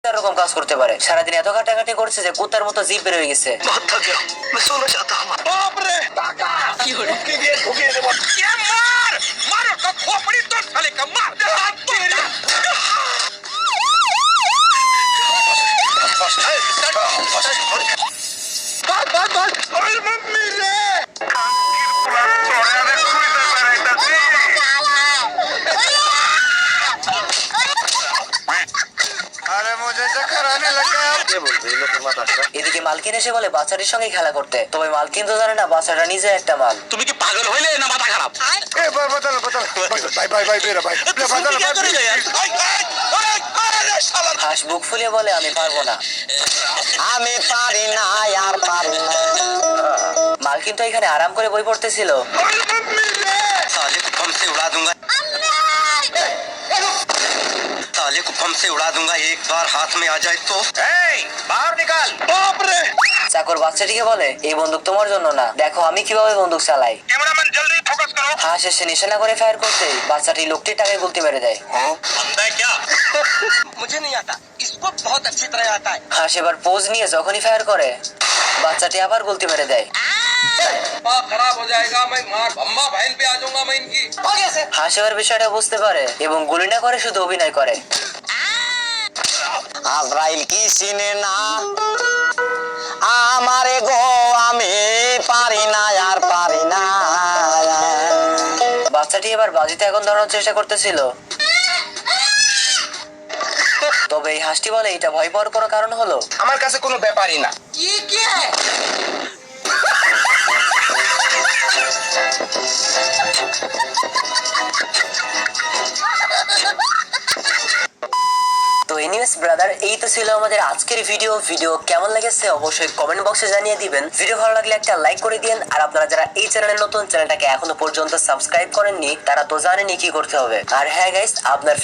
এরকম কাজ করতে পারে। সারাদিন এত ঘাটাঘাটি করছে যে কুত্তার মতো জিভ বের হয়ে গেছে। এদিকে মালকিন এসে বলে বাচ্চাটির সঙ্গে খেলা করতে, তবে মালকিন তো জানে না বাচ্চাটা নিজে একটা মাল। তুমি কি পাগল হইলে না মাথা খারাপ? হাঁস বুক ফুলিয়ে বলে আমি পারবো না, আমি পারি না আর পারি না। মালকিন তো এখানে আরাম করে বই পড়তেছিল। साले को बम से उड़ा दूंगा, साले को बम से उड़ा दूंगा एक बार हाथ में आ जाए तो। बाहर निकाल। চাকর বাচ্চাটিকে বলে এই বন্দুক তোমার জন্য না, দেখো আমি কিভাবে বন্দুক চালাই। कैमरामैन जल्दी फोकस करो। হাঁস এসে নিশানা করে ফায়ার করতে বাচ্চাটি লোকটির টাকায় গুলতি মেরে দেয়। अंधा है क्या? मुझे नहीं आता, इसको बहुत अच्छी तरह आता है। হাঁস এবার পোজ নিয়ে যখনই ফায়ার করে বাচ্চাটি আবার গুলতি মেরে দেয়। खराब हो जाएगा, मैं मार अम्मा बहन पे आ जाऊंगा मैं इनकी। হাঁস এবার বিষয়টা বুঝতে পারে এবং গুলি না করে শুধু অভিনয় করে। আজরাইল কি চিনে না আমারে গো, আমি পারি না আর পারি না। বাচ্চাটি এবার বাজিতে আগুন ধরানোর চেষ্টা করতেছিল, তবে এই হাঁসটি বলে এটা ভয় পাওয়ার কোনো কারণ হলো আমার কাছে কোনো ব্যাপারই না। তো এনিওয়েজ ব্রাদার, এই তো ছিল আমাদের আজকের ভিডিও কেমন লেগেছে অবশ্যই কমেন্ট বক্সে জানিয়ে দিবেন। ভিডিও ভালো লাগলে একটা লাইক করে দিন, আর আপনারা যারা এই চ্যানেলে নতুন, চ্যানেলটাকে এখনো পর্যন্ত সাবস্ক্রাইব করেননি তারা তো জানেনই কি করতে হবে। আর হ্যাঁ গাইস, আপনার